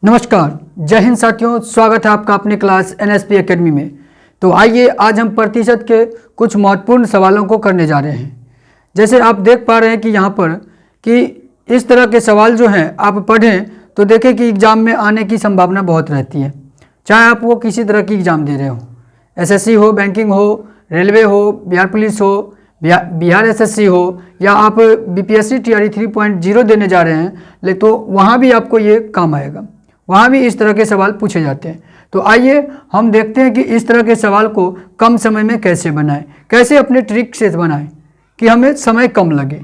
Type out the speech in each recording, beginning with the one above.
नमस्कार, जय हिंद साथियों। स्वागत है आपका अपने क्लास एनएसपी एकेडमी में। तो आइए आज हम प्रतिशत के कुछ महत्वपूर्ण सवालों को करने जा रहे हैं। जैसे आप देख पा रहे हैं कि यहाँ पर कि इस तरह के सवाल जो हैं आप पढ़ें तो देखें कि एग्ज़ाम में आने की संभावना बहुत रहती है। चाहे आप वो किसी तरह की एग्ज़ाम दे रहे हो, एसएससी हो, बैंकिंग हो, रेलवे हो, बिहार पुलिस हो, बिहार एसएससी हो, या आप बीपीएससी टीआरई 3.0 देने जा रहे हैं, तो वहाँ भी आपको ये काम आएगा। वहाँ भी इस तरह के सवाल पूछे जाते हैं। तो आइए हम देखते हैं कि इस तरह के सवाल को कम समय में कैसे बनाएं, कैसे अपने ट्रिक से बनाएं कि हमें समय कम लगे।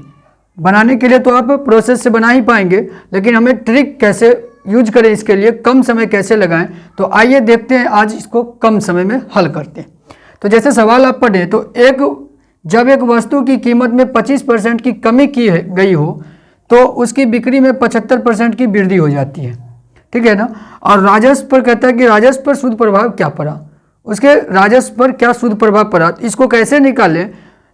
बनाने के लिए तो आप प्रोसेस से बना ही पाएंगे, लेकिन हमें ट्रिक कैसे यूज करें, इसके लिए कम समय कैसे लगाएं। तो आइए देखते हैं, आज इसको कम समय में हल करते हैं। तो जैसे सवाल आप पढ़ें तो जब एक वस्तु की कीमत में 25% की कमी की गई हो तो उसकी बिक्री में 75% की वृद्धि हो जाती है, ठीक है ना। और राजस्व पर कहता है कि राजस्व पर शुद्ध प्रभाव क्या पड़ा, उसके राजस्व पर क्या शुद्ध प्रभाव पड़ा, इसको कैसे निकालें।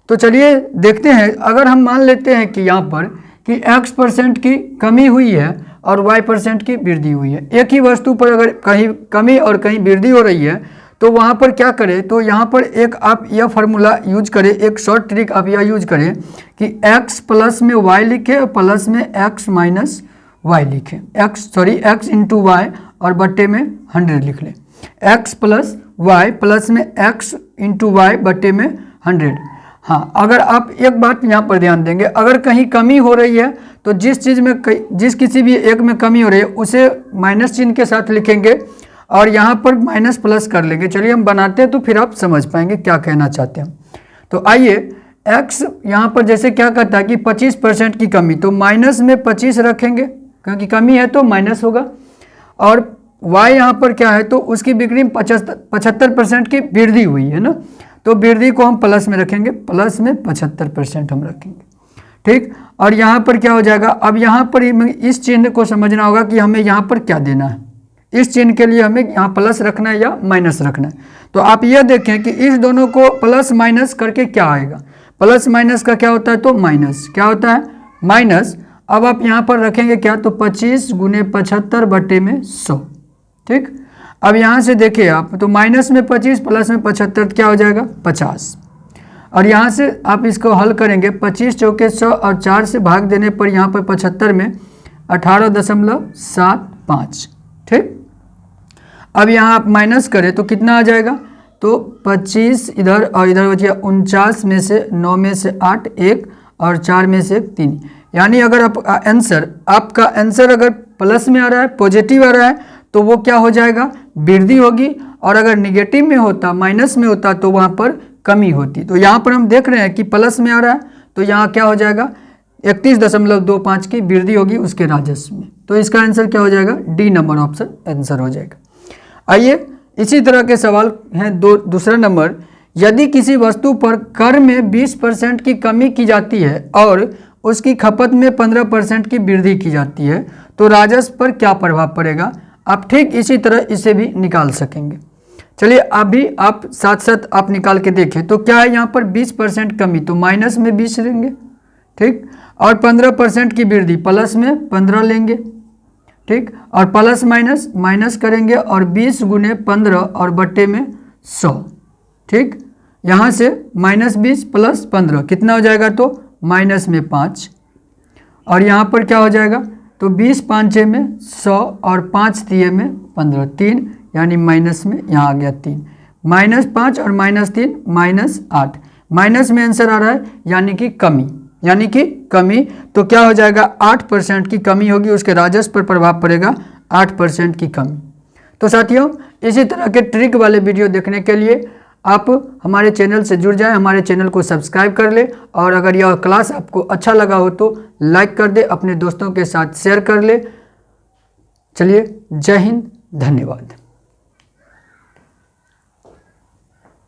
तो चलिए देखते हैं। अगर हम मान लेते हैं कि यहाँ पर कि x% की कमी हुई है और y% की वृद्धि हुई है, एक ही वस्तु पर अगर कहीं कमी और कहीं वृद्धि हो रही है तो वहाँ पर क्या करें, तो यहाँ पर एक आप यह फार्मूला यूज करें, एक शॉर्ट ट्रिक आप यह यूज करें कि x प्लस में y लिखें और प्लस में x माइनस y लिखें, x इंटू वाई और बट्टे में 100 लिख लें। x प्लस वाई प्लस में x इंटू वाई बट्टे में 100। हाँ, अगर आप एक बात यहाँ पर ध्यान देंगे, अगर कहीं कमी हो रही है तो जिस किसी भी एक में कमी हो रही है उसे माइनस चिन्ह के साथ लिखेंगे और यहाँ पर माइनस प्लस कर लेंगे। चलिए हम बनाते हैं तो फिर आप समझ पाएंगे क्या कहना चाहते हैं। तो आइए, x यहाँ पर जैसे क्या कहता है कि 25% की कमी, तो माइनस में 25 रखेंगे क्योंकि कमी है तो माइनस होगा। और y यहाँ पर क्या है, तो उसकी बिक्री में 75% की वृद्धि हुई है ना, तो वृद्धि को हम प्लस में रखेंगे, प्लस में 75% हम रखेंगे, ठीक। और यहाँ पर क्या हो जाएगा, अब यहाँ पर इस चिन्ह को समझना होगा कि हमें यहाँ पर क्या देना है। इस चिन्ह के लिए हमें यहाँ प्लस रखना है या माइनस रखना है। तो आप यह देखें कि इस दोनों को प्लस माइनस करके क्या आएगा, प्लस माइनस का क्या होता है, तो माइनस क्या होता है, माइनस। अब आप यहाँ पर रखेंगे क्या, तो 25 गुने 75 बट्टे में 100, ठीक। अब यहाँ से देखिए आप, तो माइनस में 25 प्लस में 75 क्या हो जाएगा, 50। और यहाँ से आप इसको हल करेंगे, 25 चौके 100 और 4 से भाग देने पर यहाँ पर 75 में 18.75, ठीक। अब यहाँ आप माइनस करें तो कितना आ जाएगा, तो 25 इधर और इधर बचिए 49 में से 9 में से 8 1 और 4 में से 3। यानी अगर आपका आंसर अगर प्लस में आ रहा है, पॉजिटिव आ रहा है, तो वो क्या हो जाएगा, वृद्धि होगी। और अगर निगेटिव में होता, माइनस में होता, तो वहाँ पर कमी होती। तो यहाँ पर हम देख रहे हैं कि प्लस में आ रहा है, तो यहाँ क्या हो जाएगा, 31.25 की वृद्धि होगी उसके राजस्व में। तो इसका आंसर क्या हो जाएगा, डी नंबर ऑप्शन आंसर हो जाएगा। आइए इसी तरह के सवाल हैं दूसरा नंबर, यदि किसी वस्तु पर कर में 20% की कमी की जाती है और उसकी खपत में 15% की वृद्धि की जाती है तो राजस्व पर क्या प्रभाव पड़ेगा। आप ठीक इसी तरह इसे भी निकाल सकेंगे। चलिए अभी आप साथ साथ आप निकाल के देखें। तो क्या है यहाँ पर 20% कमी, तो माइनस में 20 लेंगे, ठीक। और 15% की वृद्धि, प्लस में 15 लेंगे, ठीक। और प्लस माइनस माइनस करेंगे और 20 गुने 15 और बट्टे में 100, ठीक। यहाँ से -20 प्लस 15 कितना हो जाएगा, तो माइनस में 5। और यहाँ पर क्या हो जाएगा, तो 20 5 में 100 और 5 3 में 15, 3 यानी माइनस में यहाँ आ गया 3, -5 और -3 -8। माइनस में आंसर आ रहा है यानी कि कमी, तो क्या हो जाएगा, 8% की कमी होगी, उसके राजस्व पर प्रभाव पड़ेगा 8% की कमी। तो साथियों, इसी तरह के ट्रिक वाले वीडियो देखने के लिए आप हमारे चैनल से जुड़ जाएं, हमारे चैनल को सब्सक्राइब कर ले। और अगर यह क्लास आपको अच्छा लगा हो तो लाइक कर दे, अपने दोस्तों के साथ शेयर कर ले। चलिए, जय हिंद, धन्यवाद।